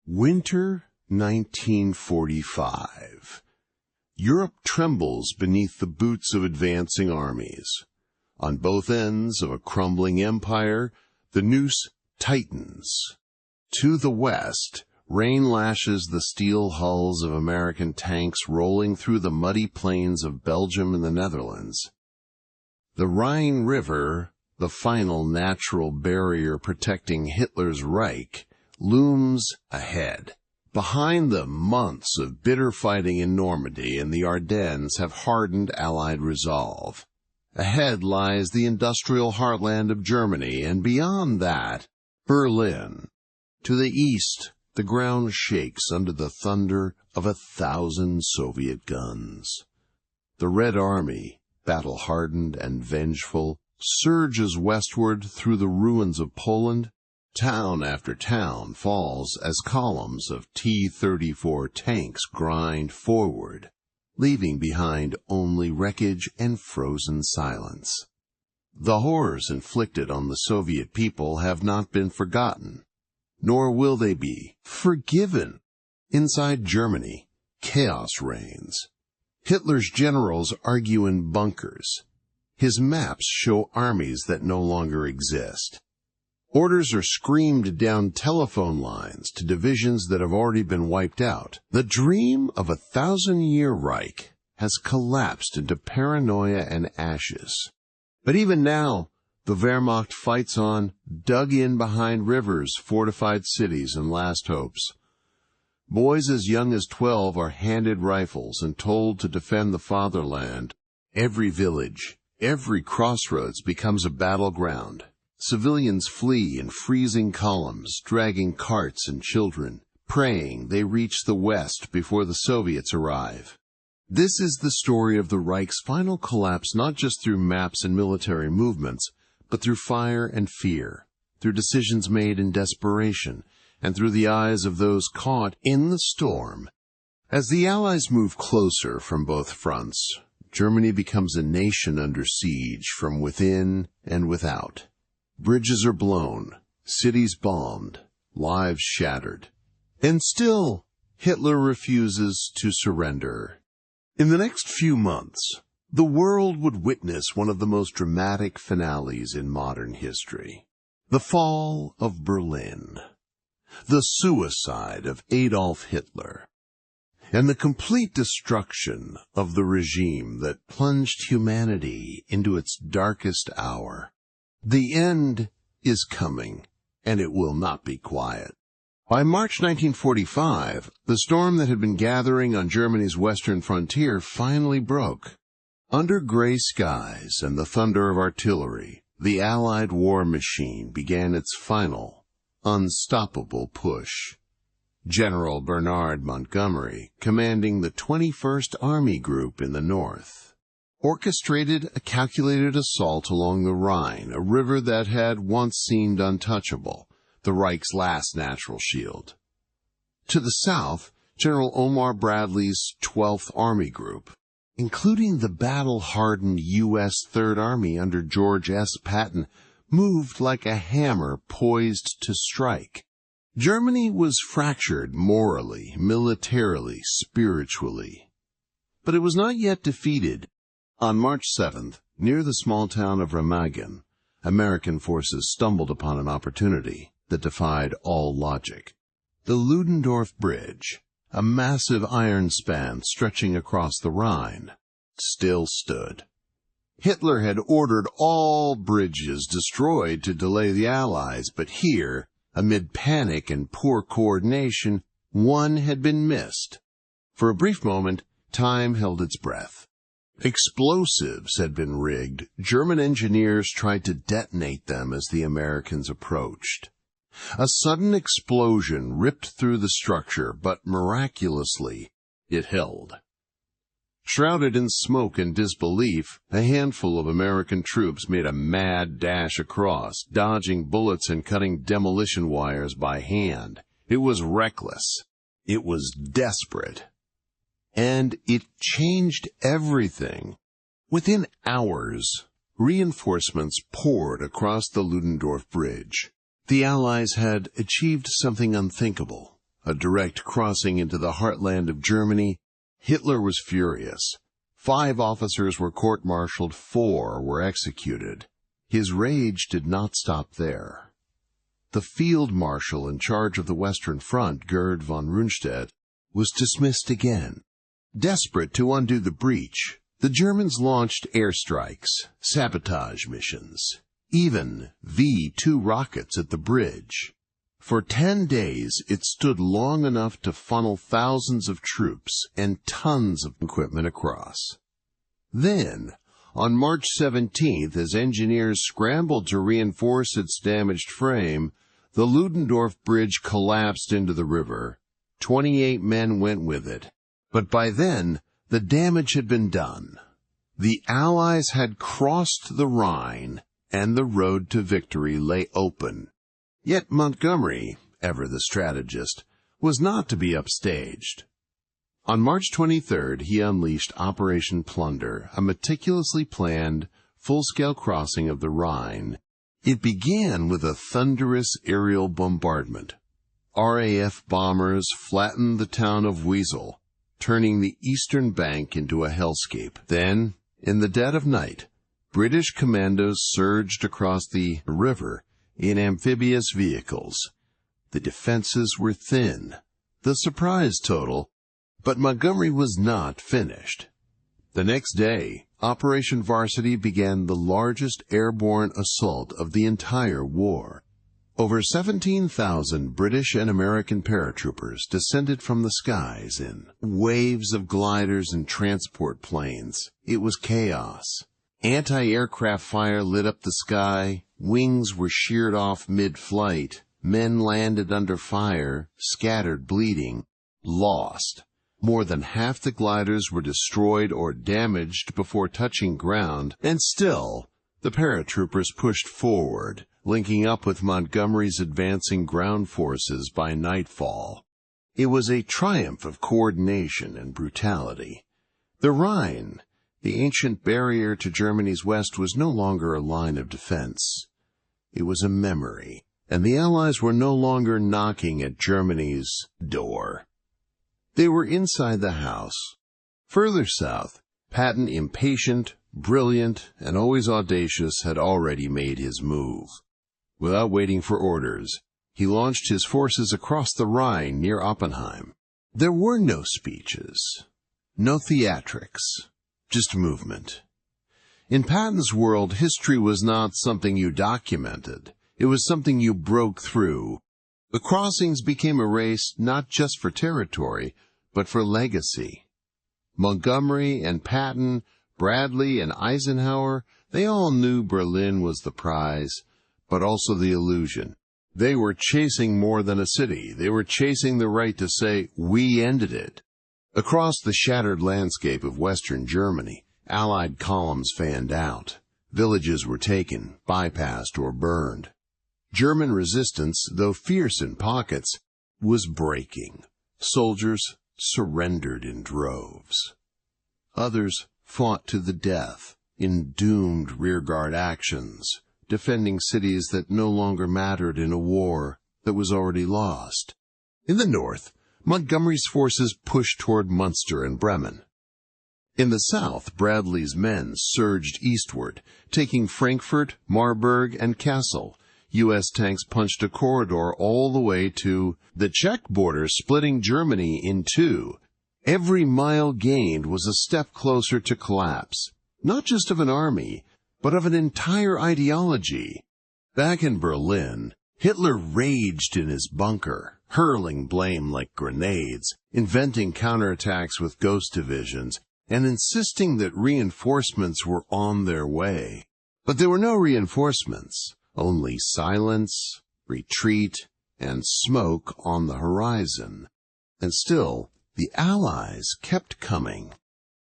Winter 1945. Europe trembles beneath the boots of advancing armies. On both ends of a crumbling empire, the noose tightens. To the west, rain lashes the steel hulls of American tanks rolling through the muddy plains of Belgium and the Netherlands. The Rhine River, the final natural barrier protecting Hitler's Reich, looms ahead. Behind them, months of bitter fighting in Normandy and the Ardennes have hardened Allied resolve. Ahead lies the industrial heartland of Germany, and beyond that, Berlin. To the east, the ground shakes under the thunder of 1,000 Soviet guns. The Red Army, battle-hardened and vengeful, surges westward through the ruins of Poland. Town after town falls as columns of T-34 tanks grind forward, leaving behind only wreckage and frozen silence. The horrors inflicted on the Soviet people have not been forgotten, nor will they be forgiven. Inside Germany, chaos reigns. Hitler's generals argue in bunkers. His maps show armies that no longer exist. Orders are screamed down telephone lines to divisions that have already been wiped out. The dream of a 1,000-year Reich has collapsed into paranoia and ashes. But even now, the Wehrmacht fights on, dug in behind rivers, fortified cities, and last hopes. Boys as young as 12 are handed rifles and told to defend the fatherland. Every village, every crossroads becomes a battleground. Civilians flee in freezing columns, dragging carts and children, praying they reach the west before the Soviets arrive. This is the story of the Reich's final collapse, not just through maps and military movements, but through fire and fear, through decisions made in desperation, and through the eyes of those caught in the storm. As the Allies move closer from both fronts, Germany becomes a nation under siege from within and without. Bridges are blown, cities bombed, lives shattered. And still, Hitler refuses to surrender. In the next few months, the world would witness one of the most dramatic finales in modern history. The fall of Berlin, the suicide of Adolf Hitler, and the complete destruction of the regime that plunged humanity into its darkest hour. The end is coming, and it will not be quiet. By March 1945, the storm that had been gathering on Germany's western frontier finally broke. Under gray skies and the thunder of artillery, the Allied war machine began its final, unstoppable push. General Bernard Montgomery, commanding the 21st Army Group in the north, orchestrated a calculated assault along the Rhine, a river that had once seemed untouchable, the Reich's last natural shield. To the south, General Omar Bradley's 12th Army Group, including the battle-hardened U.S. Third Army under George S. Patton, moved like a hammer poised to strike. Germany was fractured morally, militarily, spiritually. But it was not yet defeated. On March 7th, near the small town of Remagen, American forces stumbled upon an opportunity that defied all logic. The Ludendorff Bridge, a massive iron span stretching across the Rhine, still stood. Hitler had ordered all bridges destroyed to delay the Allies, but here, amid panic and poor coordination, one had been missed. For a brief moment, time held its breath. Explosives had been rigged. German engineers tried to detonate them as the Americans approached. A sudden explosion ripped through the structure, but miraculously, it held. Shrouded in smoke and disbelief, a handful of American troops made a mad dash across, dodging bullets and cutting demolition wires by hand. It was reckless. It was desperate. And it changed everything. Within hours, reinforcements poured across the Ludendorff Bridge. The Allies had achieved something unthinkable, a direct crossing into the heartland of Germany, Hitler was furious. 5 officers were court-martialed, 4 were executed. His rage did not stop there. The field marshal in charge of the Western Front, Gerd von Rundstedt, was dismissed again. Desperate to undo the breach, the Germans launched airstrikes, sabotage missions, even V-2 rockets at the bridge. For 10 days, it stood long enough to funnel thousands of troops and tons of equipment across. Then, on March 17th, as engineers scrambled to reinforce its damaged frame, the Ludendorff Bridge collapsed into the river. 28 men went with it. But by then, the damage had been done. The Allies had crossed the Rhine, and the road to victory lay open. Yet Montgomery, ever the strategist, was not to be upstaged. On March 23rd, he unleashed Operation Plunder, a meticulously planned, full-scale crossing of the Rhine. It began with a thunderous aerial bombardment. RAF bombers flattened the town of Wesel, turning the eastern bank into a hellscape. Then, in the dead of night, British commandos surged across the river in amphibious vehicles. The defenses were thin, the surprise total, but Montgomery was not finished. The next day, Operation Varsity began the largest airborne assault of the entire war. Over 17,000 British and American paratroopers descended from the skies in waves of gliders and transport planes. It was chaos. Anti-aircraft fire lit up the sky, wings were sheared off mid-flight, men landed under fire, scattered bleeding, lost. More than half the gliders were destroyed or damaged before touching ground, and still, the paratroopers pushed forward, linking up with Montgomery's advancing ground forces by nightfall. It was a triumph of coordination and brutality. The Rhine, the ancient barrier to Germany's west, was no longer a line of defense. It was a memory, and the Allies were no longer knocking at Germany's door. They were inside the house. Further south, Patton, impatient, brilliant, and always audacious, had already made his move. Without waiting for orders, he launched his forces across the Rhine near Oppenheim. There were no speeches, no theatrics, just movement. In Patton's world, history was not something you documented. It was something you broke through. The crossings became a race not just for territory, but for legacy. Montgomery and Patton, Bradley and Eisenhower, they all knew Berlin was the prize, but also the illusion. They were chasing more than a city. They were chasing the right to say, "We ended it." Across the shattered landscape of Western Germany, Allied columns fanned out. Villages were taken, bypassed, or burned. German resistance, though fierce in pockets, was breaking. Soldiers surrendered in droves. Others fought to the death in doomed rearguard actions, defending cities that no longer mattered in a war that was already lost. In the north, Montgomery's forces pushed toward Munster and Bremen. In the south, Bradley's men surged eastward, taking Frankfurt, Marburg, and Kassel. U.S. tanks punched a corridor all the way to the Czech border, splitting Germany in two. Every mile gained was a step closer to collapse, not just of an army, but of an entire ideology. Back in Berlin, Hitler raged in his bunker, hurling blame like grenades, inventing counterattacks with ghost divisions, and insisting that reinforcements were on their way. But there were no reinforcements. Only silence, retreat, and smoke on the horizon. And still, the Allies kept coming.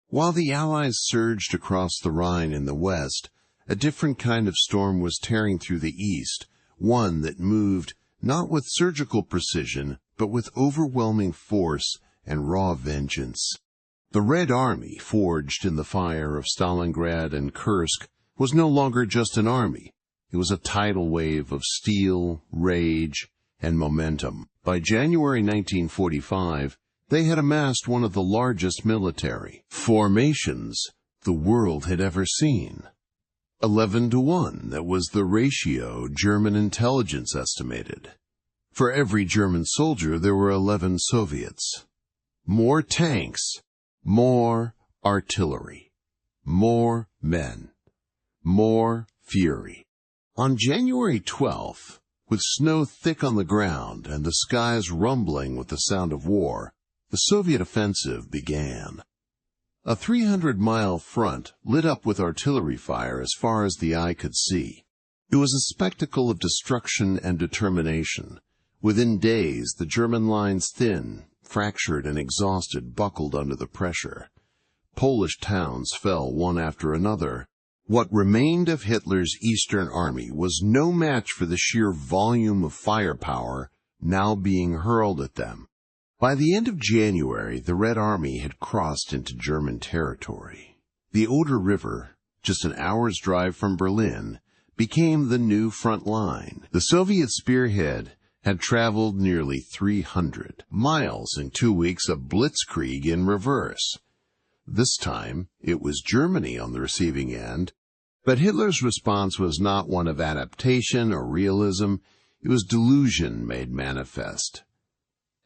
While the Allies surged across the Rhine in the west, a different kind of storm was tearing through the east, one that moved not with surgical precision, but with overwhelming force and raw vengeance. The Red Army, forged in the fire of Stalingrad and Kursk, was no longer just an army. It was a tidal wave of steel, rage, and momentum. By January 1945, they had amassed one of the largest military formations the world had ever seen. 11-1, that was the ratio German intelligence estimated. For every German soldier, there were 11 Soviets. More tanks, more artillery, more men, more fury. On January 12th, with snow thick on the ground and the skies rumbling with the sound of war, the Soviet offensive began. A 300-mile front lit up with artillery fire as far as the eye could see. It was a spectacle of destruction and determination. Within days, the German lines, thin, fractured, and exhausted, buckled under the pressure. Polish towns fell one after another. What remained of Hitler's Eastern Army was no match for the sheer volume of firepower now being hurled at them. By the end of January, the Red Army had crossed into German territory. The Oder River, just an hour's drive from Berlin, became the new front line. The Soviet spearhead had traveled nearly 300 miles in 2 weeks of blitzkrieg in reverse. This time, it was Germany on the receiving end, but Hitler's response was not one of adaptation or realism. It was delusion made manifest.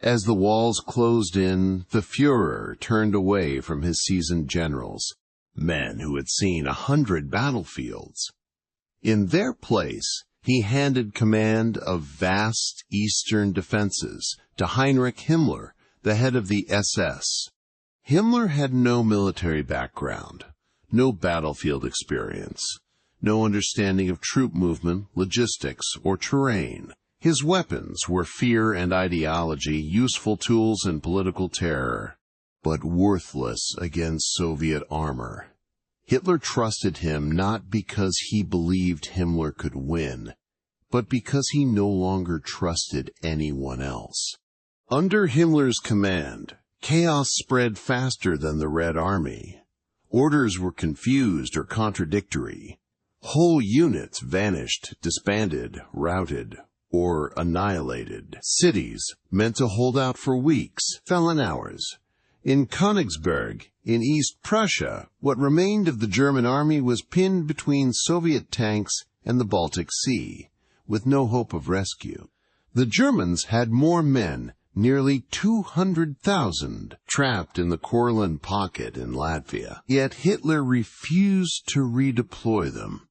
As the walls closed in, the Führer turned away from his seasoned generals, men who had seen 100 battlefields. In their place, he handed command of vast eastern defenses to Heinrich Himmler, the head of the SS. Himmler had no military background, no battlefield experience, no understanding of troop movement, logistics, or terrain. His weapons were fear and ideology, useful tools in political terror, but worthless against Soviet armor. Hitler trusted him not because he believed Himmler could win, but because he no longer trusted anyone else. Under Himmler's command, chaos spread faster than the Red Army. Orders were confused or contradictory. Whole units vanished, disbanded, routed, or annihilated. Cities, meant to hold out for weeks, fell in hours. In Königsberg, in East Prussia, what remained of the German army was pinned between Soviet tanks and the Baltic Sea, with no hope of rescue. The Germans had more men, nearly 200,000, trapped in the Courland pocket in Latvia. Yet Hitler refused to redeploy them.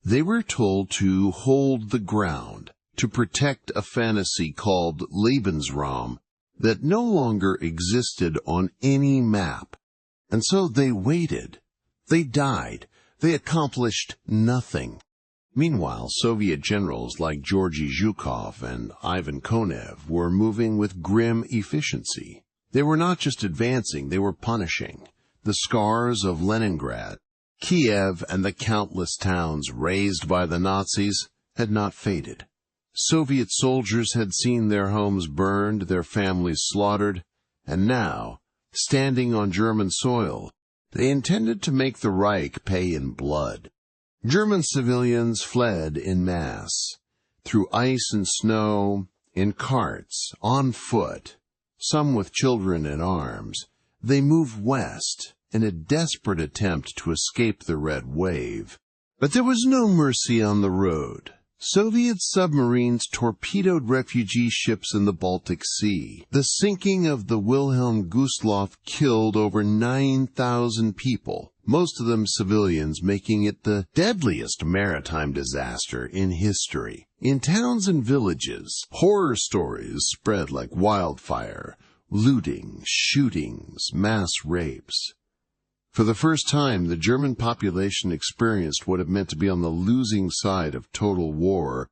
They were told to hold the ground, to protect a fantasy called Lebensraum that no longer existed on any map. And so they waited. They died. They accomplished nothing. Meanwhile, Soviet generals like Georgy Zhukov and Ivan Konev were moving with grim efficiency. They were not just advancing, they were punishing. The scars of Leningrad, Kiev, and the countless towns razed by the Nazis had not faded. Soviet soldiers had seen their homes burned, their families slaughtered, and now, standing on German soil, they intended to make the Reich pay in blood. German civilians fled in mass, through ice and snow, in carts, on foot, some with children in arms. They moved west in a desperate attempt to escape the Red Wave. But there was no mercy on the road. Soviet submarines torpedoed refugee ships in the Baltic Sea. The sinking of the Wilhelm Gustloff killed over 9,000 people, most of them civilians, making it the deadliest maritime disaster in history. In towns and villages, horror stories spread like wildfire: looting, shootings, mass rapes. For the first time, the German population experienced what it meant to be on the losing side of total war.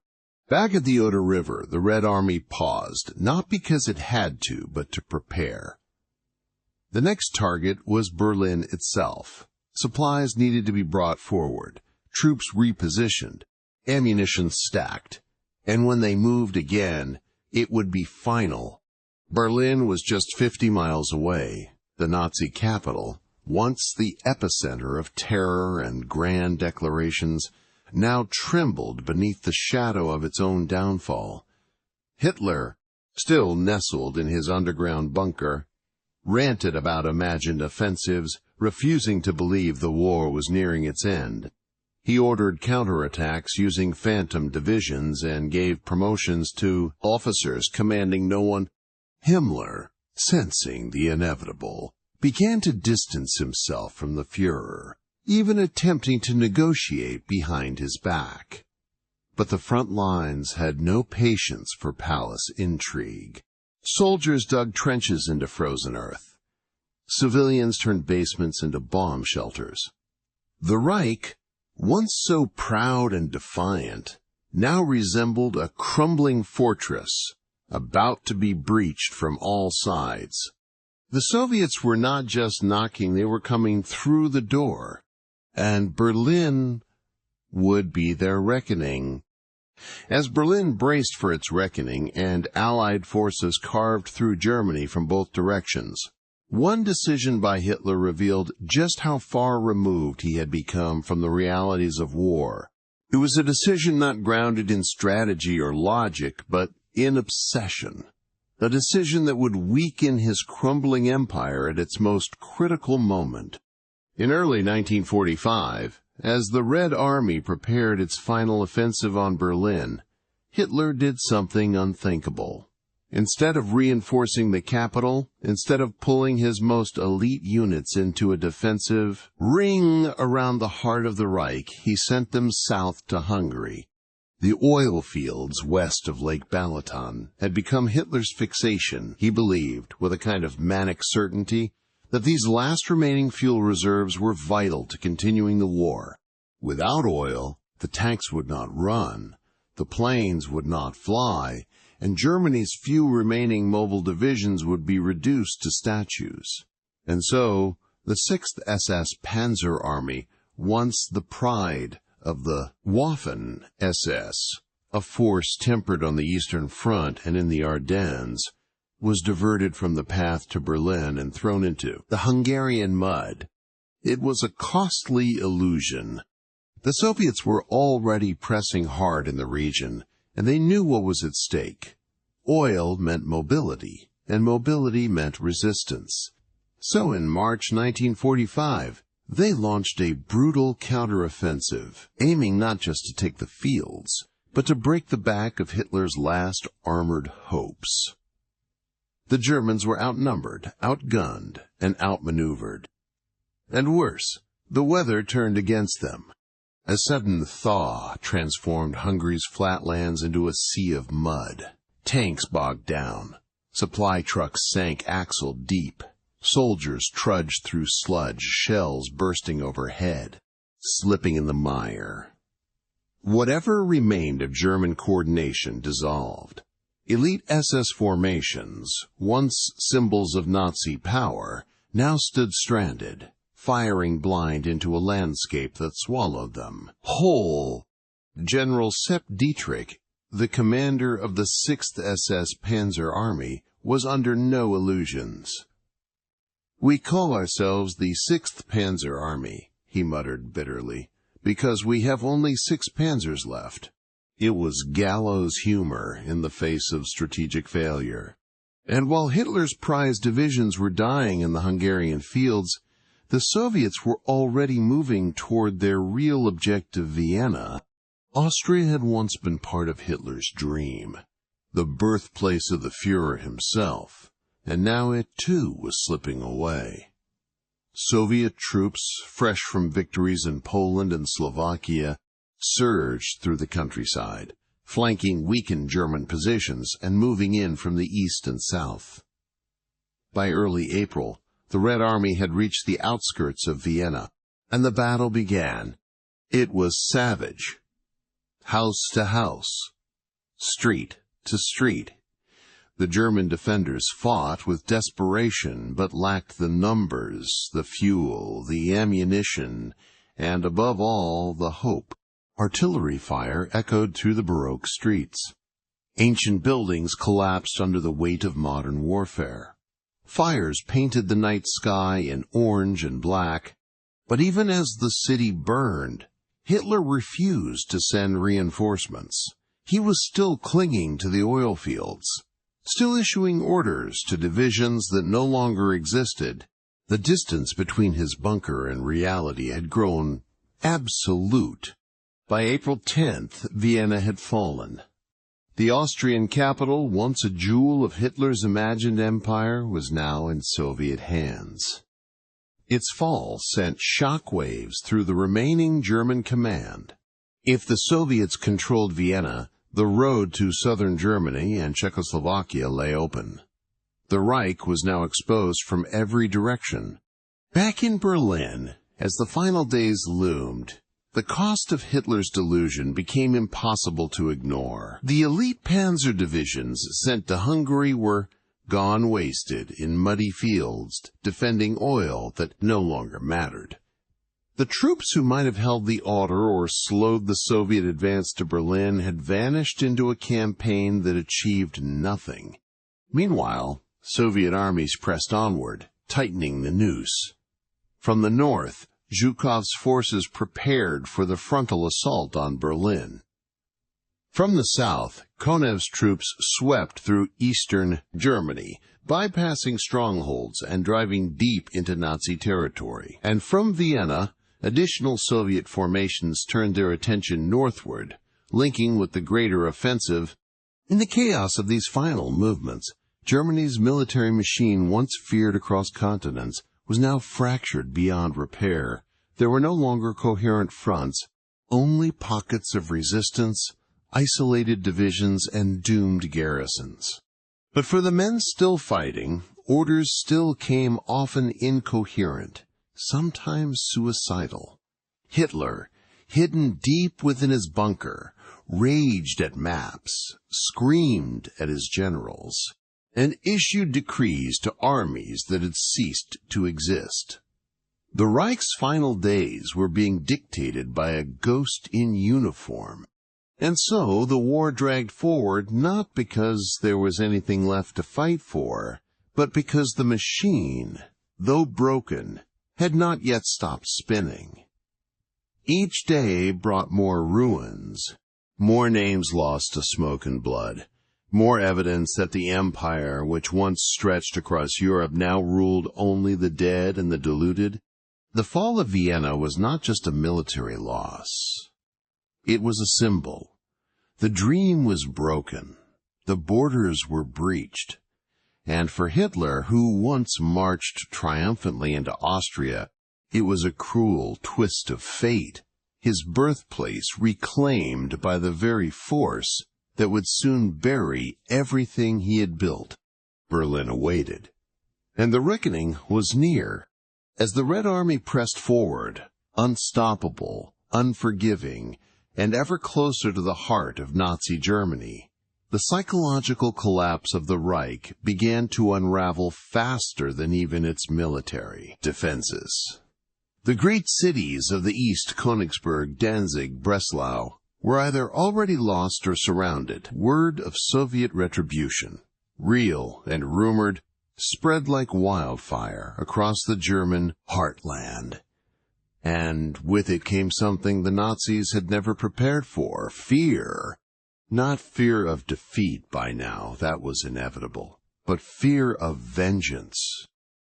Back at the Oder River, the Red Army paused, not because it had to, but to prepare. The next target was Berlin itself. Supplies needed to be brought forward, troops repositioned, ammunition stacked, and when they moved again, it would be final. Berlin was just 50 miles away, the Nazi capital, once the epicenter of terror and grand declarations, now trembled beneath the shadow of its own downfall. Hitler, still nestled in his underground bunker, ranted about imagined offensives, refusing to believe the war was nearing its end. He ordered counterattacks using phantom divisions and gave promotions to officers commanding no one. Himmler, sensing the inevitable, began to distance himself from the Führer, even attempting to negotiate behind his back. But the front lines had no patience for palace intrigue. Soldiers dug trenches into frozen earth. Civilians turned basements into bomb shelters. The Reich, once so proud and defiant, now resembled a crumbling fortress, about to be breached from all sides. The Soviets were not just knocking, they were coming through the door, and Berlin would be their reckoning. As Berlin braced for its reckoning and Allied forces carved through Germany from both directions, one decision by Hitler revealed just how far removed he had become from the realities of war. It was a decision not grounded in strategy or logic, but in obsession. A decision that would weaken his crumbling empire at its most critical moment. In early 1945, as the Red Army prepared its final offensive on Berlin, Hitler did something unthinkable. Instead of reinforcing the capital, instead of pulling his most elite units into a defensive ring around the heart of the Reich, he sent them south to Hungary. The oil fields west of Lake Balaton had become Hitler's fixation. He believed, with a kind of manic certainty, that these last remaining fuel reserves were vital to continuing the war. Without oil, the tanks would not run, the planes would not fly, and Germany's few remaining mobile divisions would be reduced to statues. And so, the 6th SS Panzer Army, once the pride of the Waffen-SS, a force tempered on the Eastern Front and in the Ardennes, was diverted from the path to Berlin and thrown into the Hungarian mud. It was a costly illusion. The Soviets were already pressing hard in the region, and they knew what was at stake. Oil meant mobility, and mobility meant resistance. So in March 1945, they launched a brutal counteroffensive, aiming not just to take the fields, but to break the back of Hitler's last armored hopes. The Germans were outnumbered, outgunned, and outmaneuvered. And worse, the weather turned against them. A sudden thaw transformed Hungary's flatlands into a sea of mud. Tanks bogged down. Supply trucks sank axle deep. Soldiers trudged through sludge, shells bursting overhead, slipping in the mire. Whatever remained of German coordination dissolved. Elite SS formations, once symbols of Nazi power, now stood stranded, firing blind into a landscape that swallowed them whole. General Sepp Dietrich, the commander of the 6th SS Panzer Army, was under no illusions. "We call ourselves the 6th Panzer Army," he muttered bitterly, "because we have only 6 panzers left." It was gallows humor in the face of strategic failure. And while Hitler's prized divisions were dying in the Hungarian fields, the Soviets were already moving toward their real objective, Vienna. Austria had once been part of Hitler's dream, the birthplace of the Führer himself, and now it too was slipping away. Soviet troops, fresh from victories in Poland and Slovakia, surged through the countryside, flanking weakened German positions and moving in from the east and south. By early April, the Red Army had reached the outskirts of Vienna, and the battle began. It was savage. House to house, street to street. The German defenders fought with desperation, but lacked the numbers, the fuel, the ammunition, and above all, the hope. Artillery fire echoed through the Baroque streets. Ancient buildings collapsed under the weight of modern warfare. Fires painted the night sky in orange and black. But even as the city burned, Hitler refused to send reinforcements. He was still clinging to the oil fields, still issuing orders to divisions that no longer existed. The distance between his bunker and reality had grown absolute. By April 10th, Vienna had fallen. The Austrian capital, once a jewel of Hitler's imagined empire, was now in Soviet hands. Its fall sent shock waves through the remaining German command. If the Soviets controlled Vienna, the road to southern Germany and Czechoslovakia lay open. The Reich was now exposed from every direction. Back in Berlin, as the final days loomed, the cost of Hitler's delusion became impossible to ignore. The elite panzer divisions sent to Hungary were gone wasted in muddy fields, defending oil that no longer mattered. The troops who might have held the Oder or slowed the Soviet advance to Berlin had vanished into a campaign that achieved nothing. Meanwhile, Soviet armies pressed onward, tightening the noose. From the north, Zhukov's forces prepared for the frontal assault on Berlin. From the south, Konev's troops swept through eastern Germany, bypassing strongholds and driving deep into Nazi territory. And from Vienna, additional Soviet formations turned their attention northward, linking with the greater offensive. In the chaos of these final movements, Germany's military machine, once feared across continents, was now fractured beyond repair. There were no longer coherent fronts, only pockets of resistance, isolated divisions, and doomed garrisons. But for the men still fighting, orders still came often incoherent, sometimes suicidal. Hitler, hidden deep within his bunker, raged at maps, screamed at his generals, and issued decrees to armies that had ceased to exist. The Reich's final days were being dictated by a ghost in uniform, and so the war dragged forward not because there was anything left to fight for, but because the machine, though broken, had not yet stopped spinning. Each day brought more ruins, more names lost to smoke and blood, more evidence that the empire, which once stretched across Europe, now ruled only the dead and the deluded. The fall of Vienna was not just a military loss. It was a symbol. The dream was broken. The borders were breached. And for Hitler, who once marched triumphantly into Austria, it was a cruel twist of fate, his birthplace reclaimed by the very force that would soon bury everything he had built. Berlin awaited. And the reckoning was near. As the Red Army pressed forward, unstoppable, unforgiving, and ever closer to the heart of Nazi Germany, the psychological collapse of the Reich began to unravel faster than even its military defenses. The great cities of the East, Königsberg, Danzig, Breslau, were either already lost or surrounded. Word of Soviet retribution, real and rumored, spread like wildfire across the German heartland. And with it came something the Nazis had never prepared for: fear. Not fear of defeat by now, that was inevitable, but fear of vengeance.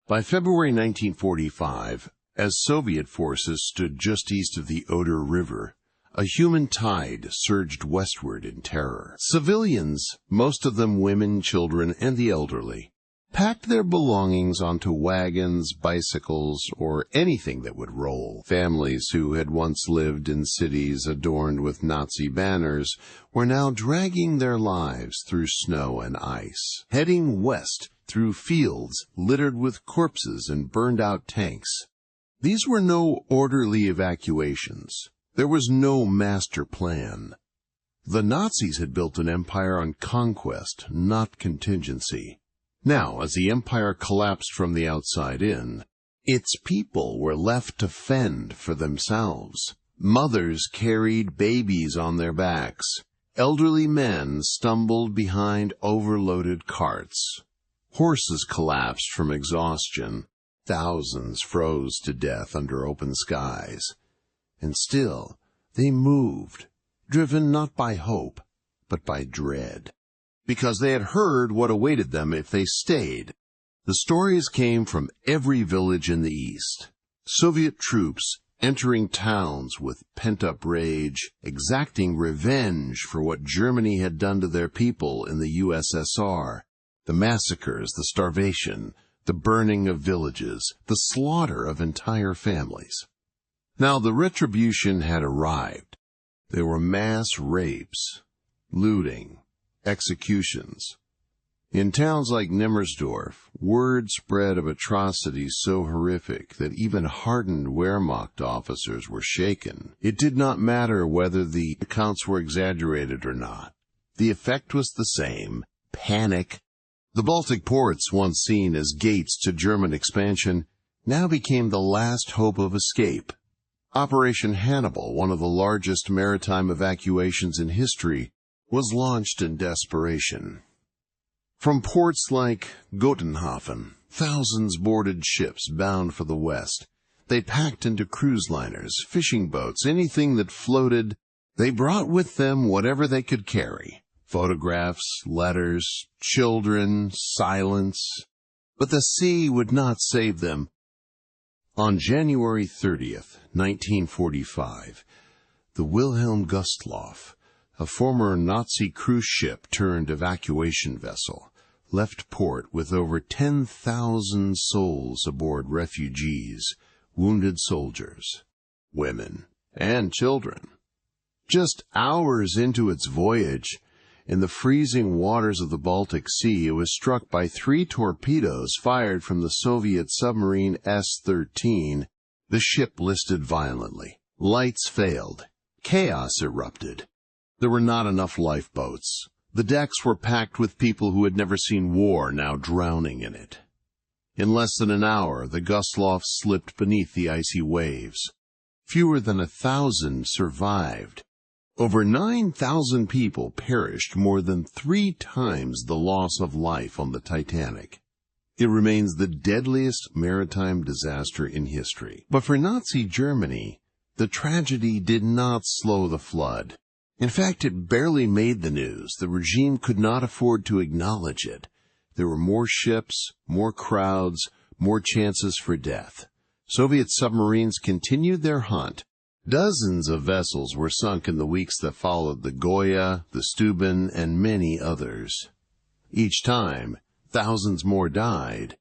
By February 1945, as Soviet forces stood just east of the Oder River, a human tide surged westward in terror. Civilians, most of them women, children, and the elderly, packed their belongings onto wagons, bicycles, or anything that would roll. Families who had once lived in cities adorned with Nazi banners were now dragging their lives through snow and ice, heading west through fields littered with corpses and burned-out tanks. These were no orderly evacuations. There was no master plan. The Nazis had built an empire on conquest, not contingency. Now, as the empire collapsed from the outside in, its people were left to fend for themselves. Mothers carried babies on their backs. Elderly men stumbled behind overloaded carts. Horses collapsed from exhaustion. Thousands froze to death under open skies. And still, they moved, driven not by hope, but by dread, because they had heard what awaited them if they stayed. The stories came from every village in the east. Soviet troops entering towns with pent-up rage, exacting revenge for what Germany had done to their people in the USSR. The massacres, the starvation, the burning of villages, the slaughter of entire families. Now the retribution had arrived. There were mass rapes, looting, executions. In towns like Nemmersdorf, word spread of atrocities so horrific that even hardened Wehrmacht officers were shaken. It did not matter whether the accounts were exaggerated or not. The effect was the same: panic. The Baltic ports, once seen as gates to German expansion, now became the last hope of escape. Operation Hannibal, one of the largest maritime evacuations in history, was launched in desperation. From ports like Gotenhafen, thousands boarded ships bound for the west. They packed into cruise liners, fishing boats, anything that floated. They brought with them whatever they could carry: photographs, letters, children, silence. But the sea would not save them. On January 30th, 1945, the Wilhelm Gustloff, a former Nazi cruise ship turned evacuation vessel, left port with over 10,000 souls aboard: refugees, wounded soldiers, women, and children. Just hours into its voyage, in the freezing waters of the Baltic Sea, it was struck by 3 torpedoes fired from the Soviet submarine S-13. The ship listed violently. Lights failed. Chaos erupted. There were not enough lifeboats. The decks were packed with people who had never seen war, now drowning in it. In less than an hour, the Gustloff slipped beneath the icy waves. Fewer than 1,000 survived. Over 9,000 people perished, more than 3 times the loss of life on the Titanic. It remains the deadliest maritime disaster in history. But for Nazi Germany, the tragedy did not slow the flood. In fact, it barely made the news. The regime could not afford to acknowledge it. There were more ships, more crowds, more chances for death. Soviet submarines continued their hunt. Dozens of vessels were sunk in the weeks that followed: the Goya, the Steuben, and many others. Each time, thousands more died.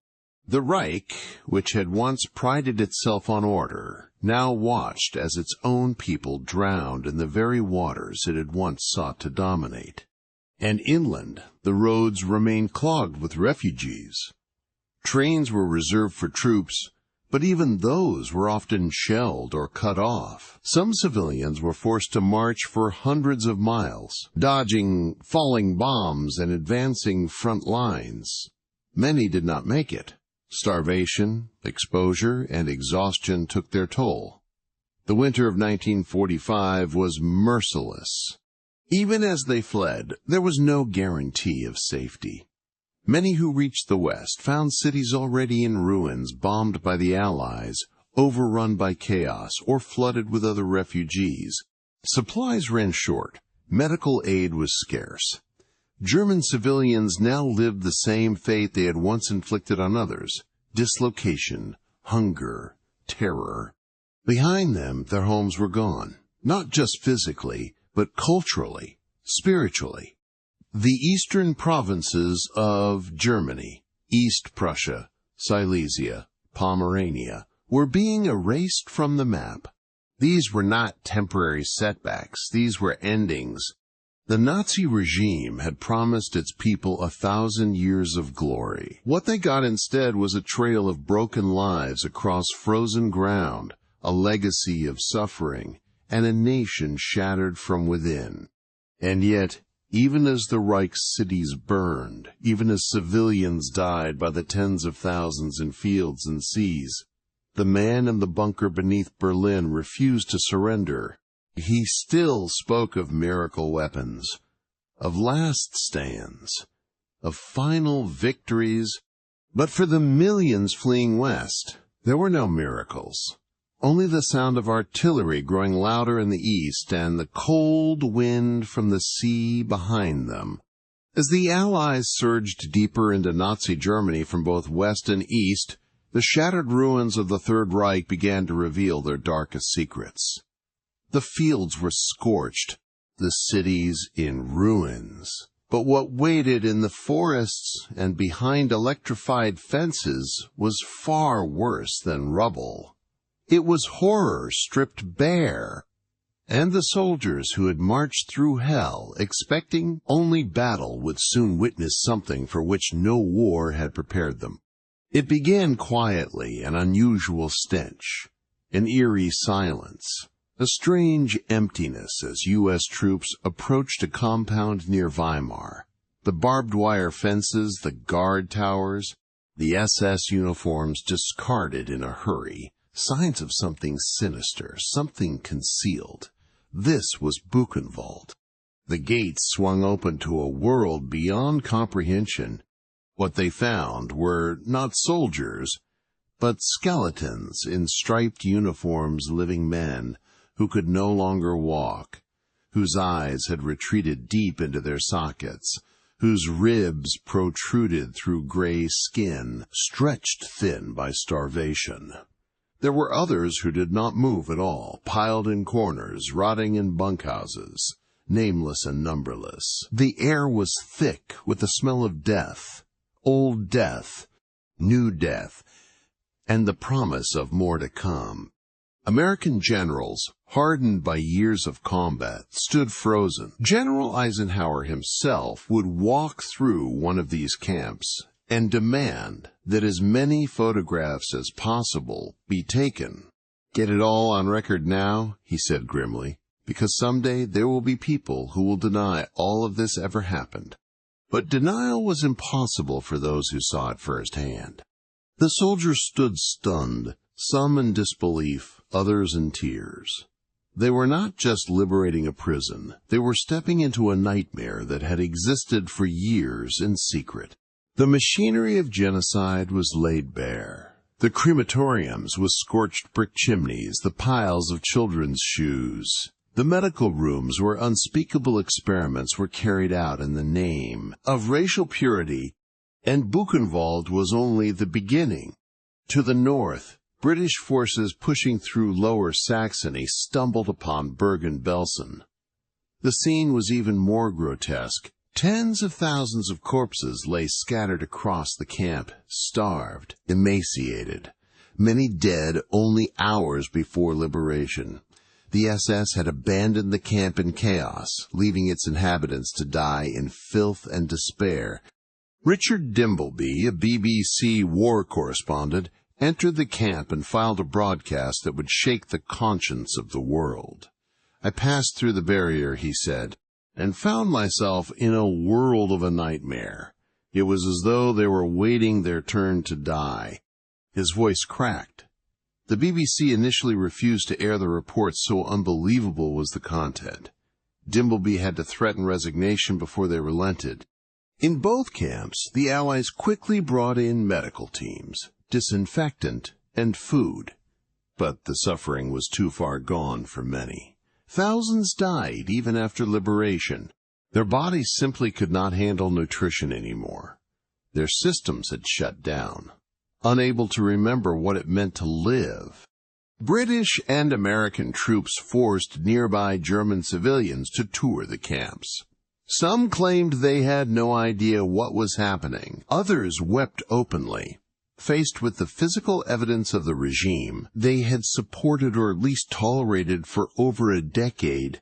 The Reich, which had once prided itself on order, now watched as its own people drowned in the very waters it had once sought to dominate. And inland, the roads remained clogged with refugees. Trains were reserved for troops, but even those were often shelled or cut off. Some civilians were forced to march for hundreds of miles, dodging falling bombs and advancing front lines. Many did not make it. Starvation, exposure, and exhaustion took their toll. The winter of 1945 was merciless. Even as they fled, there was no guarantee of safety. Many who reached the West found cities already in ruins, bombed by the Allies, overrun by chaos, or flooded with other refugees. Supplies ran short. Medical aid was scarce. German civilians now lived the same fate they had once inflicted on others: dislocation, hunger, terror. Behind them, their homes were gone, not just physically, but culturally, spiritually. The eastern provinces of Germany, East Prussia, Silesia, Pomerania, were being erased from the map. These were not temporary setbacks. These were endings. The Nazi regime had promised its people 1,000 years of glory. What they got instead was a trail of broken lives across frozen ground, a legacy of suffering, and a nation shattered from within. And yet, even as the Reich's cities burned, even as civilians died by the tens of thousands in fields and seas, the man in the bunker beneath Berlin refused to surrender. He still spoke of miracle weapons, of last stands, of final victories. But for the millions fleeing west, there were no miracles, only the sound of artillery growing louder in the east and the cold wind from the sea behind them. As the Allies surged deeper into Nazi Germany from both west and east, the shattered ruins of the Third Reich began to reveal their darkest secrets. The fields were scorched, the cities in ruins. But what waited in the forests and behind electrified fences was far worse than rubble. It was horror stripped bare, and the soldiers who had marched through hell, expecting only battle, would soon witness something for which no war had prepared them. It began quietly, an unusual stench, an eerie silence, a strange emptiness as U.S. troops approached a compound near Weimar. The barbed wire fences, the guard towers, the SS uniforms discarded in a hurry, signs of something sinister, something concealed. This was Buchenwald. The gates swung open to a world beyond comprehension. What they found were not soldiers, but skeletons in striped uniforms, living men who could no longer walk, whose eyes had retreated deep into their sockets, whose ribs protruded through gray skin, stretched thin by starvation. There were others who did not move at all, piled in corners, rotting in bunkhouses, nameless and numberless. The air was thick with the smell of death, old death, new death, and the promise of more to come. American generals, hardened by years of combat, stood frozen. General Eisenhower himself would walk through one of these camps and demand that as many photographs as possible be taken. "Get it all on record now," he said grimly, "because someday there will be people who will deny all of this ever happened." But denial was impossible for those who saw it firsthand. The soldiers stood stunned, some in disbelief, others in tears. They were not just liberating a prison. They were stepping into a nightmare that had existed for years in secret. The machinery of genocide was laid bare. The crematoriums with scorched brick chimneys, the piles of children's shoes. The medical rooms where unspeakable experiments were carried out in the name of racial purity, and Buchenwald was only the beginning. To the north, British forces pushing through Lower Saxony stumbled upon Bergen-Belsen. The scene was even more grotesque. Tens of thousands of corpses lay scattered across the camp, starved, emaciated, many dead only hours before liberation. The SS had abandoned the camp in chaos, leaving its inhabitants to die in filth and despair. Richard Dimbleby, a BBC war correspondent, entered the camp and filed a broadcast that would shake the conscience of the world. "I passed through the barrier," he said, "and found myself in a world of a nightmare. It was as though they were waiting their turn to die." His voice cracked. The BBC initially refused to air the report, so unbelievable was the content. Dimbleby had to threaten resignation before they relented. In both camps, the Allies quickly brought in medical teams, disinfectant, and food. But the suffering was too far gone for many. Thousands died even after liberation. Their bodies simply could not handle nutrition anymore. Their systems had shut down, unable to remember what it meant to live. British and American troops forced nearby German civilians to tour the camps. Some claimed they had no idea what was happening. Others wept openly. Faced with the physical evidence of the regime they had supported or at least tolerated for over a decade.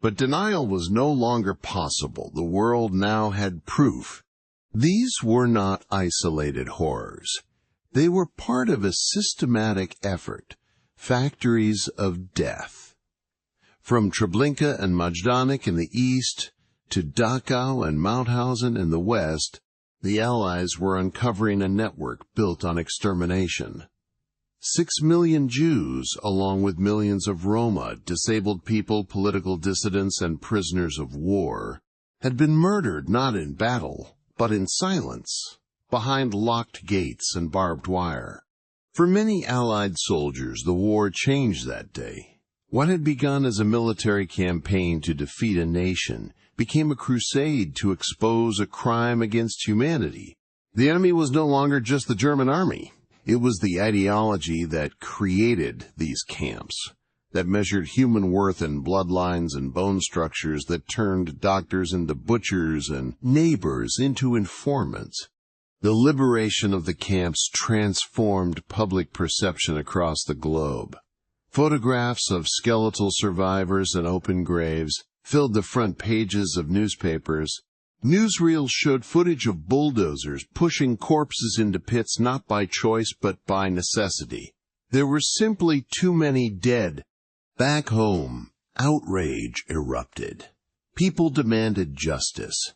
But denial was no longer possible. The world now had proof. These were not isolated horrors. They were part of a systematic effort, factories of death. From Treblinka and Majdanek in the east to Dachau and Mauthausen in the west, the Allies were uncovering a network built on extermination. 6 million Jews, along with millions of Roma, disabled people, political dissidents, and prisoners of war, had been murdered not in battle, but in silence, behind locked gates and barbed wire. For many Allied soldiers, the war changed that day. What had begun as a military campaign to defeat a nation became a crusade to expose a crime against humanity. The enemy was no longer just the German army. It was the ideology that created these camps, that measured human worth in bloodlines and bone structures, that turned doctors into butchers and neighbors into informants. The liberation of the camps transformed public perception across the globe. Photographs of skeletal survivors and open graves filled the front pages of newspapers. Newsreels showed footage of bulldozers pushing corpses into pits not by choice but by necessity. There were simply too many dead. Back home, outrage erupted. People demanded justice.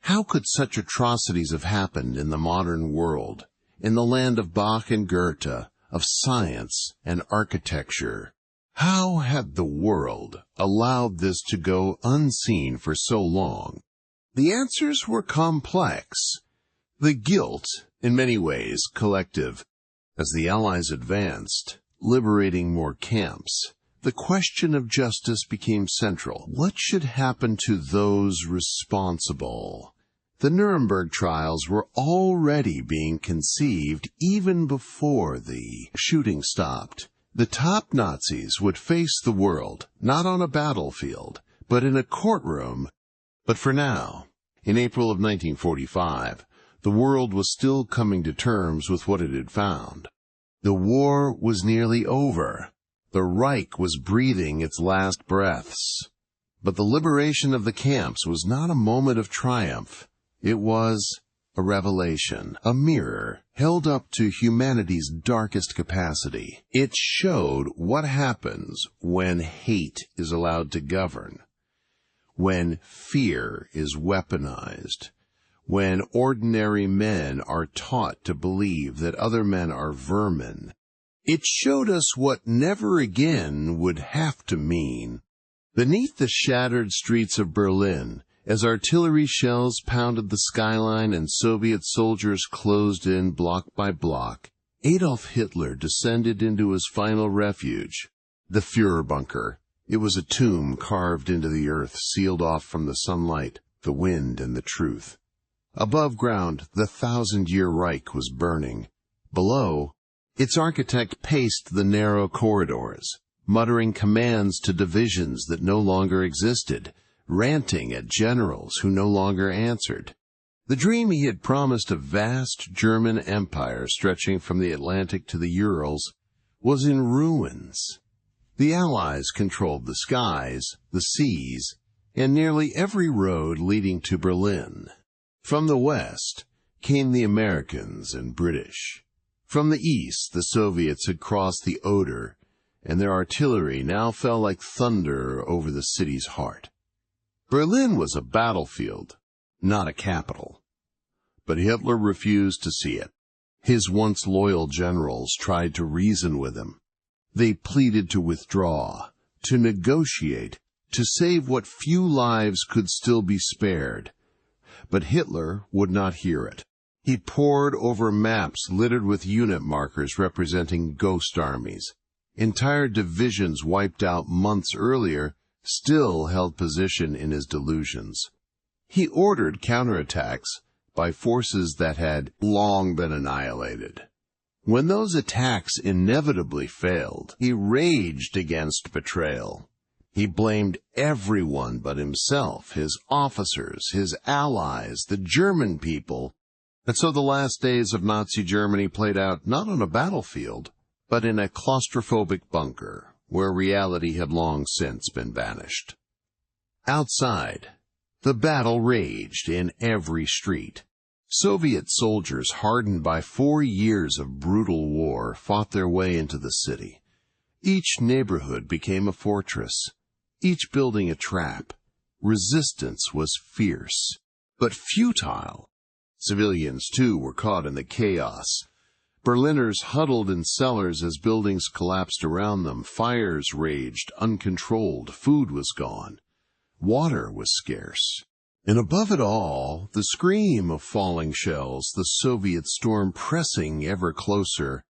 How could such atrocities have happened in the modern world, in the land of Bach and Goethe, of science and architecture? How had the world allowed this to go unseen for so long? The answers were complex. The guilt, in many ways, collective. As the Allies advanced, liberating more camps, the question of justice became central. What should happen to those responsible? The Nuremberg trials were already being conceived even before the shooting stopped. The top Nazis would face the world, not on a battlefield, but in a courtroom. But for now, in April of 1945, the world was still coming to terms with what it had found. The war was nearly over. The Reich was breathing its last breaths. But the liberation of the camps was not a moment of triumph. It was a revelation, a mirror held up to humanity's darkest capacity. It showed what happens when hate is allowed to govern, when fear is weaponized, when ordinary men are taught to believe that other men are vermin. It showed us what never again would have to mean. Beneath the shattered streets of Berlin, as artillery shells pounded the skyline and Soviet soldiers closed in block by block, Adolf Hitler descended into his final refuge, the Führerbunker. It was a tomb carved into the earth, sealed off from the sunlight, the wind, and the truth. Above ground, the 1,000-year Reich was burning. Below, its architect paced the narrow corridors, muttering commands to divisions that no longer existed, ranting at generals who no longer answered. The dream he had promised a vast German empire stretching from the Atlantic to the Urals was in ruins. The Allies controlled the skies, the seas, and nearly every road leading to Berlin. From the west came the Americans and British. From the east, the Soviets had crossed the Oder, and their artillery now fell like thunder over the city's heart. Berlin was a battlefield, not a capital. But Hitler refused to see it. His once loyal generals tried to reason with him. They pleaded to withdraw, to negotiate, to save what few lives could still be spared. But Hitler would not hear it. He pored over maps littered with unit markers representing ghost armies. Entire divisions wiped out months earlier still held position in his delusions. He ordered counterattacks by forces that had long been annihilated. When those attacks inevitably failed, he raged against betrayal. He blamed everyone but himself, his officers, his allies, the German people. And so the last days of Nazi Germany played out not on a battlefield, but in a claustrophobic bunker, where reality had long since been banished. Outside, the battle raged in every street. Soviet soldiers, hardened by 4 years of brutal war, fought their way into the city. Each neighborhood became a fortress, each building a trap. Resistance was fierce, but futile. Civilians, too, were caught in the chaos. Berliners huddled in cellars as buildings collapsed around them. Fires raged, uncontrolled. Food was gone. Water was scarce. And above it all, the scream of falling shells, the Soviet storm pressing ever closer.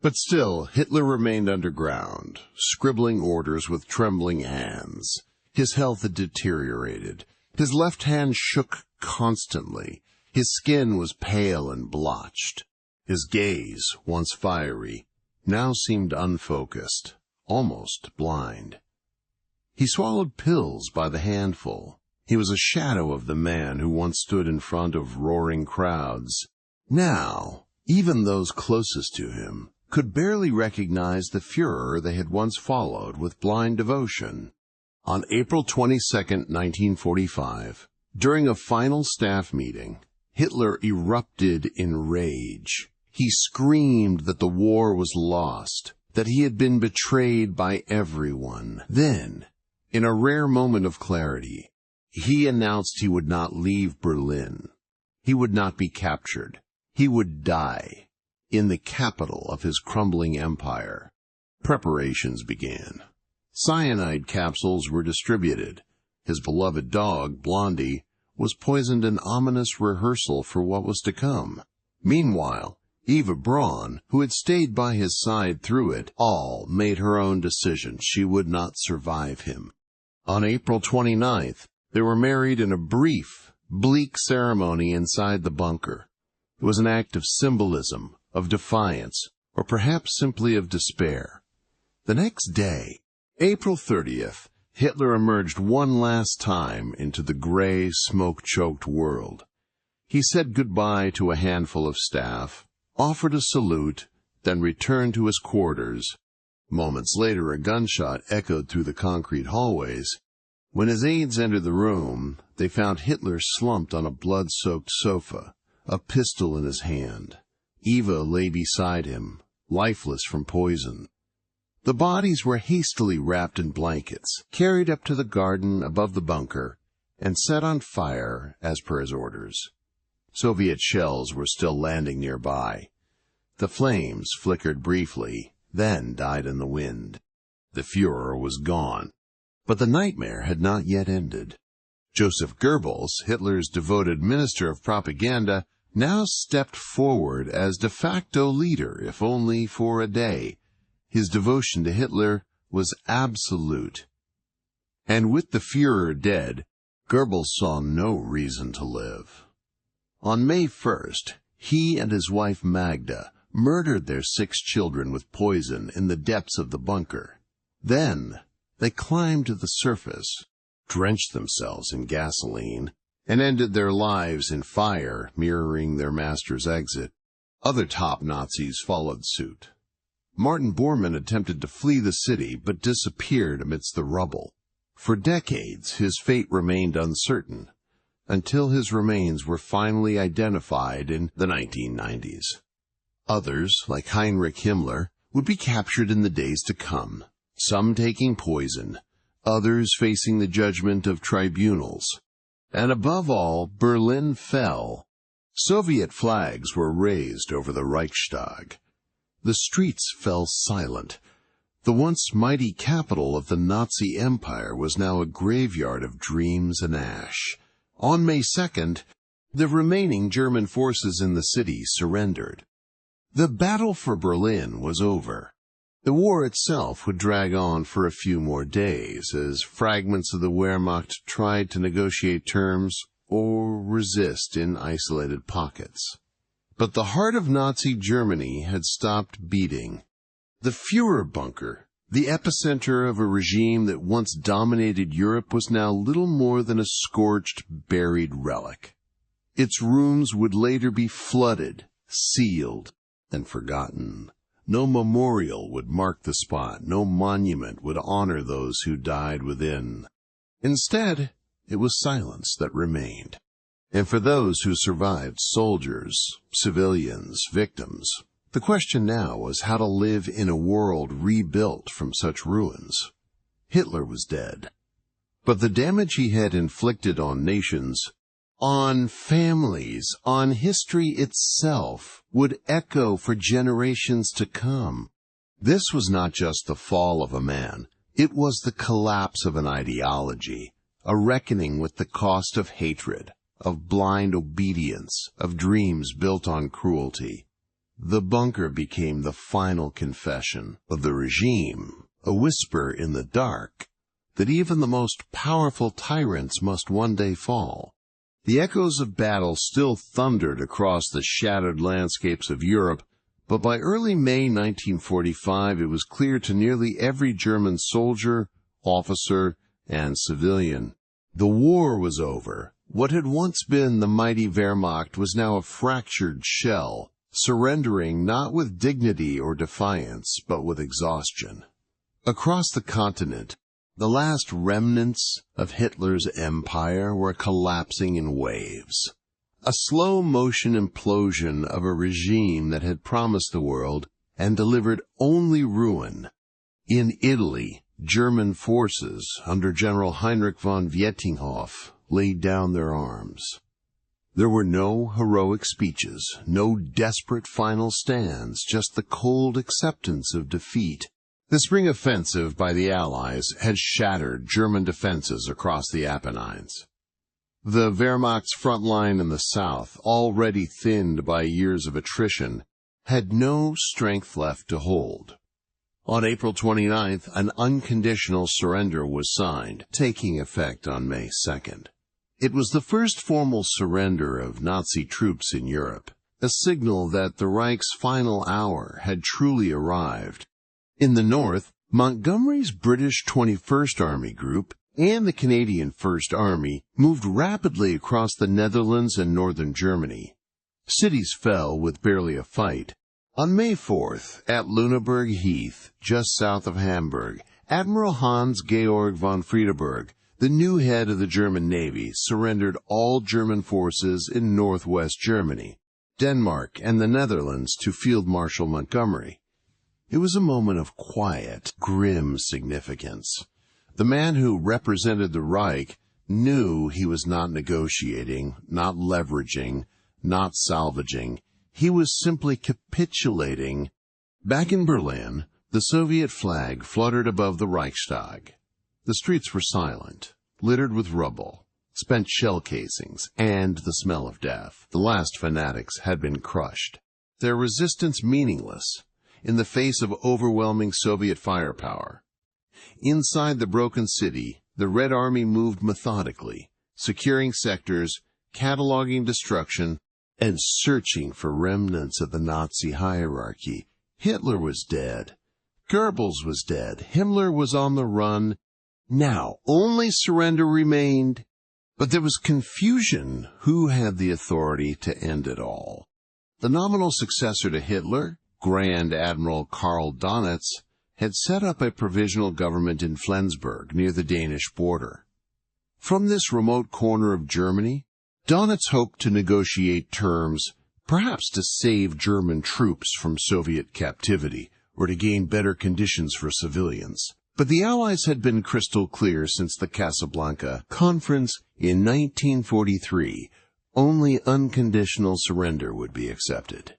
But still, Hitler remained underground, scribbling orders with trembling hands. His health had deteriorated. His left hand shook constantly. His skin was pale and blotched. His gaze, once fiery, now seemed unfocused, almost blind. He swallowed pills by the handful. He was a shadow of the man who once stood in front of roaring crowds. Now, even those closest to him could barely recognize the Führer they had once followed with blind devotion. On April 22, 1945, during a final staff meeting, Hitler erupted in rage. He screamed that the war was lost, that he had been betrayed by everyone. Then, in a rare moment of clarity, he announced he would not leave Berlin. He would not be captured. He would die in the capital of his crumbling empire. Preparations began. Cyanide capsules were distributed. His beloved dog, Blondie, was poisoned, an ominous rehearsal for what was to come. Meanwhile, Eva Braun, who had stayed by his side through it all, made her own decision. She would not survive him. On April 29th, they were married in a brief, bleak ceremony inside the bunker. It was an act of symbolism, of defiance, or perhaps simply of despair. The next day, April 30th, Hitler emerged one last time into the gray, smoke-choked world. He said goodbye to a handful of staff, offered a salute, then returned to his quarters. Moments later, a gunshot echoed through the concrete hallways. When his aides entered the room, they found Hitler slumped on a blood-soaked sofa, a pistol in his hand. Eva lay beside him, lifeless from poison. The bodies were hastily wrapped in blankets, carried up to the garden above the bunker, and set on fire as per his orders. Soviet shells were still landing nearby. The flames flickered briefly, then died in the wind. The Führer was gone. But the nightmare had not yet ended. Joseph Goebbels, Hitler's devoted minister of propaganda, now stepped forward as de facto leader, if only for a day. His devotion to Hitler was absolute. And with the Führer dead, Goebbels saw no reason to live. On May 1st, he and his wife Magda murdered their 6 children with poison in the depths of the bunker. Then they climbed to the surface, drenched themselves in gasoline, and ended their lives in fire, mirroring their master's exit. Other top Nazis followed suit. Martin Bormann attempted to flee the city, but disappeared amidst the rubble. For decades, his fate remained uncertain, until his remains were finally identified in the 1990s. Others, like Heinrich Himmler, would be captured in the days to come, some taking poison, others facing the judgment of tribunals. And above all, Berlin fell. Soviet flags were raised over the Reichstag. The streets fell silent. The once mighty capital of the Nazi Empire was now a graveyard of dreams and ash. On May 2nd, the remaining German forces in the city surrendered. The battle for Berlin was over. The war itself would drag on for a few more days as fragments of the Wehrmacht tried to negotiate terms or resist in isolated pockets. But the heart of Nazi Germany had stopped beating. The Führerbunker, the epicenter of a regime that once dominated Europe, was now little more than a scorched, buried relic. Its rooms would later be flooded, sealed, and forgotten. No memorial would mark the spot, no monument would honor those who died within. Instead, it was silence that remained. And for those who survived, soldiers, civilians, victims, the question now was how to live in a world rebuilt from such ruins. Hitler was dead. But the damage he had inflicted on nations, on families, on history itself, would echo for generations to come. This was not just the fall of a man. It was the collapse of an ideology, a reckoning with the cost of hatred, of blind obedience, of dreams built on cruelty. The bunker became the final confession of the regime, a whisper in the dark that even the most powerful tyrants must one day fall. The echoes of battle still thundered across the shattered landscapes of Europe, but by early May 1945 it was clear to nearly every German soldier, officer, and civilian. The war was over. What had once been the mighty Wehrmacht was now a fractured shell, surrendering not with dignity or defiance, but with exhaustion. Across the continent, the last remnants of Hitler's empire were collapsing in waves. A slow-motion implosion of a regime that had promised the world and delivered only ruin. In Italy, German forces under General Heinrich von Vietinghoff laid down their arms. There were no heroic speeches, no desperate final stands, just the cold acceptance of defeat. The spring offensive by the Allies had shattered German defenses across the Apennines. The Wehrmacht's front line in the south, already thinned by years of attrition, had no strength left to hold. On April 29th, an unconditional surrender was signed, taking effect on May 2nd. It was the first formal surrender of Nazi troops in Europe, a signal that the Reich's final hour had truly arrived. In the north, Montgomery's British 21st Army Group and the Canadian First Army moved rapidly across the Netherlands and northern Germany. Cities fell with barely a fight. On May 4th, at Lüneburg Heath, just south of Hamburg, Admiral Hans-Georg von Friedeburg, the new head of the German Navy, surrendered all German forces in northwest Germany, Denmark, and the Netherlands to Field Marshal Montgomery. It was a moment of quiet, grim significance. The man who represented the Reich knew he was not negotiating, not leveraging, not salvaging. He was simply capitulating. Back in Berlin, the Soviet flag fluttered above the Reichstag. The streets were silent, littered with rubble, spent shell casings, and the smell of death. The last fanatics had been crushed, their resistance meaningless in the face of overwhelming Soviet firepower. Inside the broken city, the Red Army moved methodically, securing sectors, cataloging destruction, and searching for remnants of the Nazi hierarchy. Hitler was dead. Goebbels was dead. Himmler was on the run. Now, only surrender remained. But there was confusion who had the authority to end it all. The nominal successor to Hitler, Grand Admiral Karl Donitz, had set up a provisional government in Flensburg near the Danish border. From this remote corner of Germany, Donitz hoped to negotiate terms, perhaps to save German troops from Soviet captivity or to gain better conditions for civilians. But the Allies had been crystal clear since the Casablanca Conference in 1943. Only unconditional surrender would be accepted.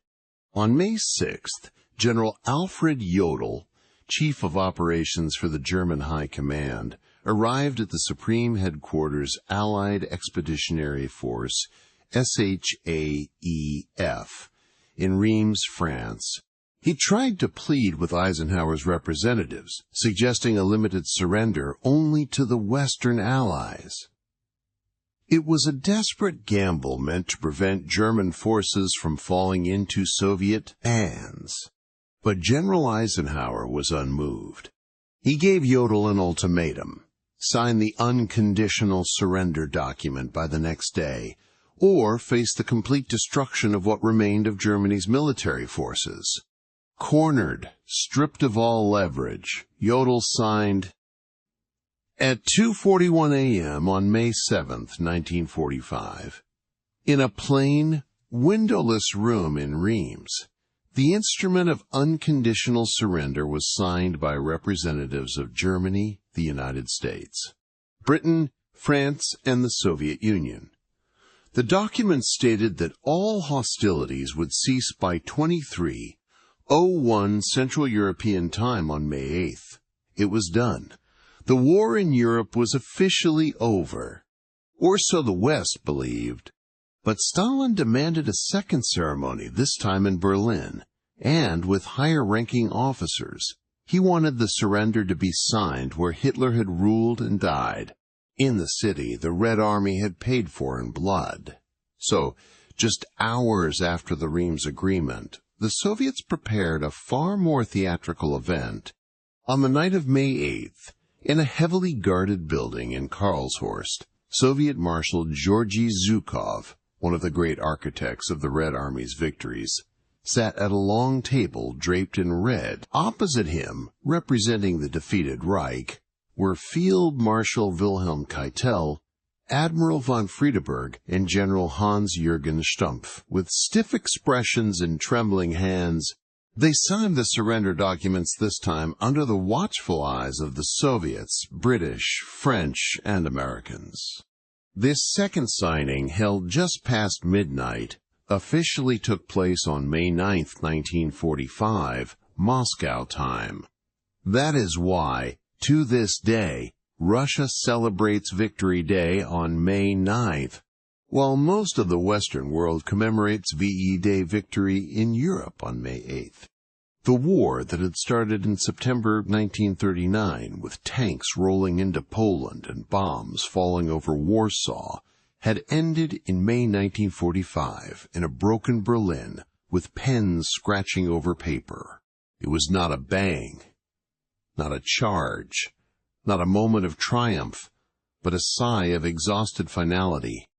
On May 6th, General Alfred Jodl, Chief of Operations for the German High Command, arrived at the Supreme Headquarters Allied Expeditionary Force, SHAEF, in Reims, France. He tried to plead with Eisenhower's representatives, suggesting a limited surrender only to the Western Allies. It was a desperate gamble meant to prevent German forces from falling into Soviet hands. But General Eisenhower was unmoved. He gave Jodl an ultimatum: sign the unconditional surrender document by the next day, or face the complete destruction of what remained of Germany's military forces. Cornered, stripped of all leverage, Jodl signed. At 2:41 a.m. on May 7, 1945, in a plain, windowless room in Reims, the instrument of unconditional surrender was signed by representatives of Germany, the United States, Britain, France, and the Soviet Union. The document stated that all hostilities would cease by 23:01 Central European Time on May 8th. It was done. The war in Europe was officially over, or so the West believed. But Stalin demanded a second ceremony, this time in Berlin, and with higher-ranking officers. He wanted the surrender to be signed where Hitler had ruled and died. In the city, the Red Army had paid for in blood. So, just hours after the Reims Agreement, the Soviets prepared a far more theatrical event. On the night of May 8th, in a heavily guarded building in Karlshorst, Soviet Marshal Georgy Zhukov, one of the great architects of the Red Army's victories, sat at a long table draped in red. Opposite him, representing the defeated Reich, were Field Marshal Wilhelm Keitel, Admiral von Friedeberg, and General Hans-Jürgen Stumpf. With stiff expressions and trembling hands, they signed the surrender documents, this time under the watchful eyes of the Soviets, British, French, and Americans. This second signing, held just past midnight, officially took place on May 9, 1945, Moscow time. That is why, to this day, Russia celebrates Victory Day on May 9th, while most of the Western world commemorates VE Day victory in Europe on May 8th. The war that had started in September 1939, with tanks rolling into Poland and bombs falling over Warsaw, had ended in May 1945 in a broken Berlin with pens scratching over paper. It was not a bang, not a charge, not a moment of triumph, but a sigh of exhausted finality.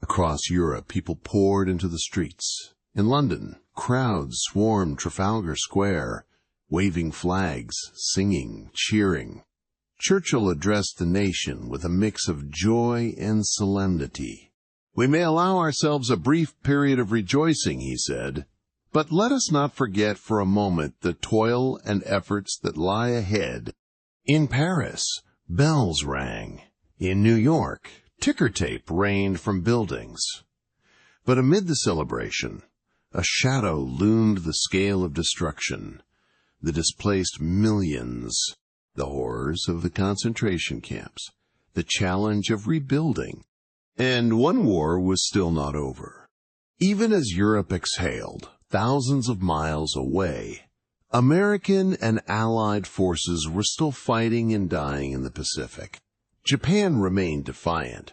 Across Europe, people poured into the streets. In London, crowds swarmed Trafalgar Square, waving flags, singing, cheering. Churchill addressed the nation with a mix of joy and solemnity. "We may allow ourselves a brief period of rejoicing," he said, "but let us not forget for a moment the toil and efforts that lie ahead." In Paris, bells rang. In New York, ticker tape rained from buildings. But amid the celebration, a shadow loomed the scale of destruction. The displaced millions, the horrors of the concentration camps, the challenge of rebuilding. And one war was still not over. Even as Europe exhaled, thousands of miles away, American and Allied forces were still fighting and dying in the Pacific. Japan remained defiant,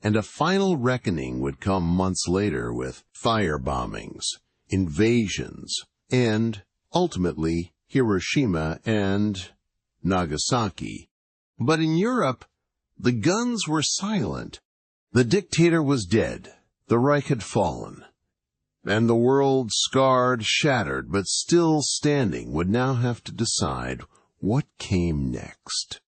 and a final reckoning would come months later with firebombings, invasions, and, ultimately, Hiroshima and Nagasaki. But in Europe, the guns were silent. The dictator was dead. The Reich had fallen. And the world, scarred, shattered, but still standing, would now have to decide what came next.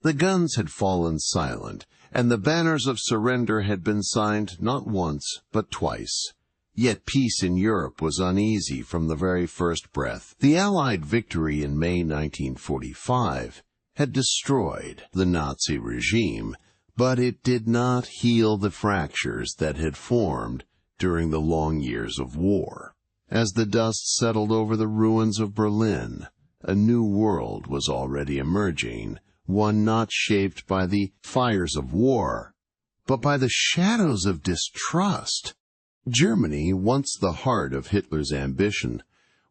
The guns had fallen silent, and the banners of surrender had been signed not once, but twice. Yet peace in Europe was uneasy from the very first breath. The Allied victory in May 1945 had destroyed the Nazi regime, but it did not heal the fractures that had formed during the long years of war. As the dust settled over the ruins of Berlin, a new world was already emerging, one not shaped by the fires of war, but by the shadows of distrust. Germany, once the heart of Hitler's ambition,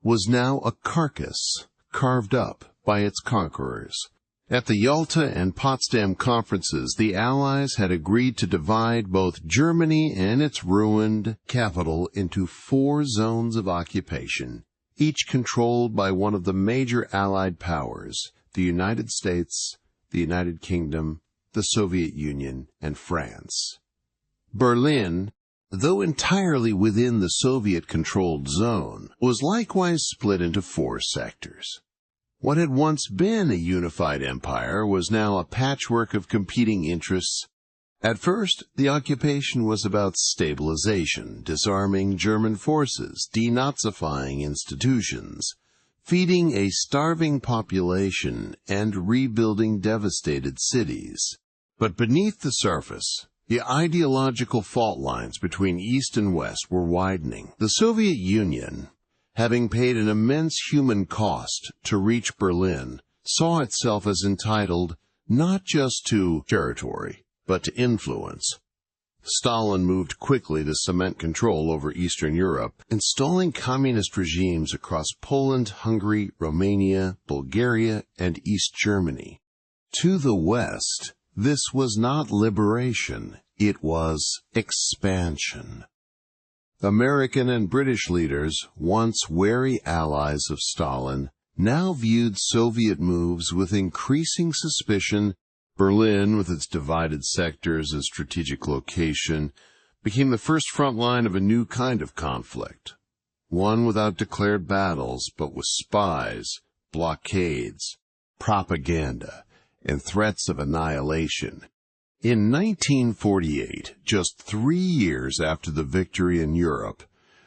was now a carcass carved up by its conquerors. At the Yalta and Potsdam conferences, the Allies had agreed to divide both Germany and its ruined capital into 4 zones of occupation, each controlled by one of the major Allied powers, the United States, the United Kingdom, the Soviet Union, and France. Berlin, though entirely within the Soviet-controlled zone, was likewise split into 4 sectors. What had once been a unified empire was now a patchwork of competing interests. At first, the occupation was about stabilization, disarming German forces, denazifying institutions, feeding a starving population, and rebuilding devastated cities. But beneath the surface, the ideological fault lines between East and West were widening. The Soviet Union, having paid an immense human cost to reach Berlin, saw itself as entitled not just to territory, but to influence. Stalin moved quickly to cement control over Eastern Europe, installing communist regimes across Poland, Hungary, Romania, Bulgaria, and East Germany. To the West, this was not liberation, it was expansion. American and British leaders, once wary allies of Stalin, now viewed Soviet moves with increasing suspicion. Berlin, with its divided sectors and strategic location, became the first front line of a new kind of conflict, one without declared battles, but with spies, blockades, propaganda, and threats of annihilation. In 1948, just 3 years after the victory in Europe,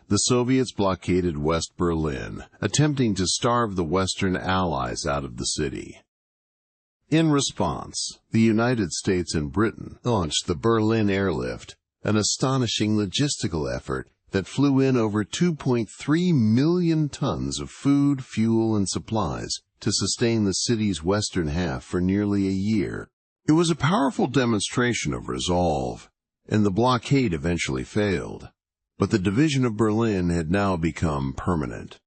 the Soviets blockaded West Berlin, attempting to starve the Western Allies out of the city. In response, the United States and Britain launched the Berlin Airlift, an astonishing logistical effort that flew in over 2.3 million tons of food, fuel, and supplies to sustain the city's western half for nearly a year. It was a powerful demonstration of resolve, and the blockade eventually failed. But the division of Berlin had now become permanent.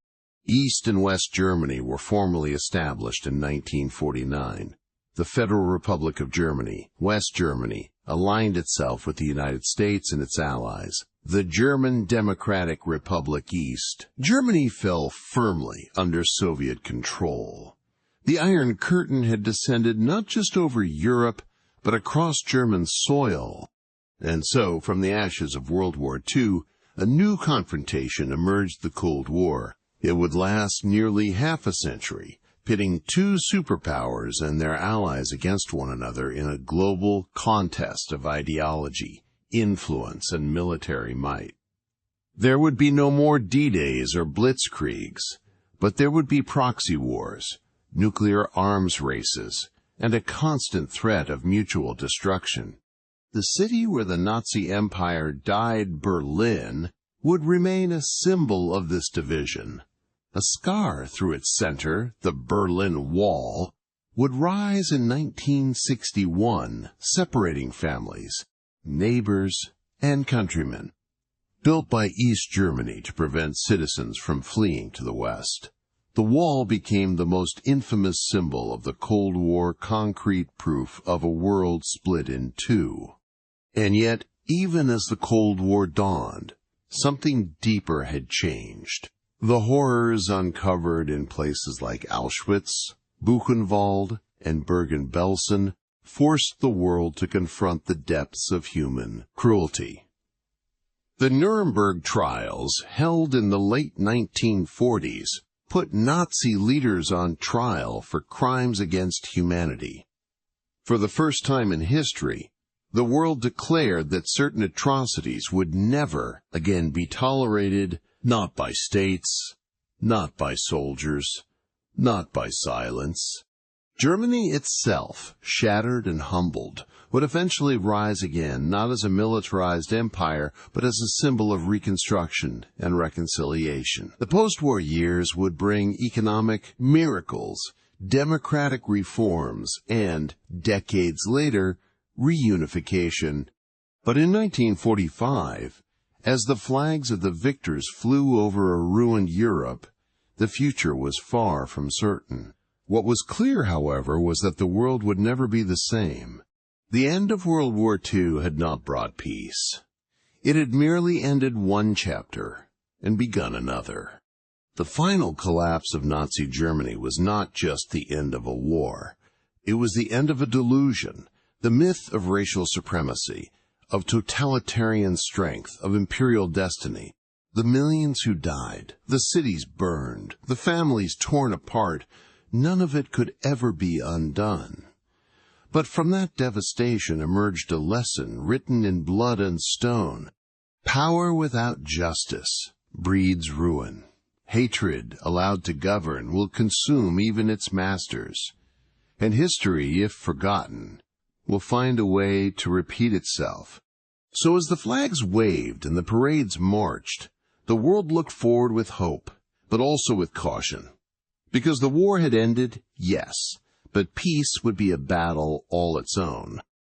East and West Germany were formally established in 1949. The Federal Republic of Germany, West Germany, aligned itself with the United States and its allies. The German Democratic Republic East. Germany fell firmly under Soviet control. The Iron Curtain had descended not just over Europe, but across German soil. And so, from the ashes of World War II, a new confrontation emerged: the Cold War. It would last nearly half a century, pitting two superpowers and their allies against one another in a global contest of ideology, influence, and military might. There would be no more D-Days or blitzkriegs, but there would be proxy wars, nuclear arms races, and a constant threat of mutual destruction. The city where the Nazi Empire died, Berlin, would remain a symbol of this division. A scar through its center, the Berlin Wall, would rise in 1961, separating families, neighbors, and countrymen, built by East Germany to prevent citizens from fleeing to the West. The wall became the most infamous symbol of the Cold War, concrete proof of a world split in two. And yet, even as the Cold War dawned, something deeper had changed. The horrors uncovered in places like Auschwitz, Buchenwald, and Bergen-Belsen forced the world to confront the depths of human cruelty. The Nuremberg trials, held in the late 1940s, put Nazi leaders on trial for crimes against humanity. For the first time in history, the world declared that certain atrocities would never again be tolerated, not by states, not by soldiers, not by silence. Germany itself, shattered and humbled, would eventually rise again, not as a militarized empire, but as a symbol of reconstruction and reconciliation. The post-war years would bring economic miracles, democratic reforms, and, decades later, reunification. But in 1945, as the flags of the victors flew over a ruined Europe, the future was far from certain. What was clear, however, was that the world would never be the same. The end of World War II had not brought peace. It had merely ended one chapter and begun another. The final collapse of Nazi Germany was not just the end of a war. It was the end of a delusion, the myth of racial supremacy, of totalitarian strength, of imperial destiny. The millions who died, the cities burned, the families torn apart, none of it could ever be undone. But from that devastation emerged a lesson written in blood and stone. Power without justice breeds ruin. Hatred allowed to govern will consume even its masters. And history, if forgotten, will find a way to repeat itself. So as the flags waved and the parades marched, the world looked forward with hope, but also with caution. Because the war had ended, yes, but peace would be a battle all its own.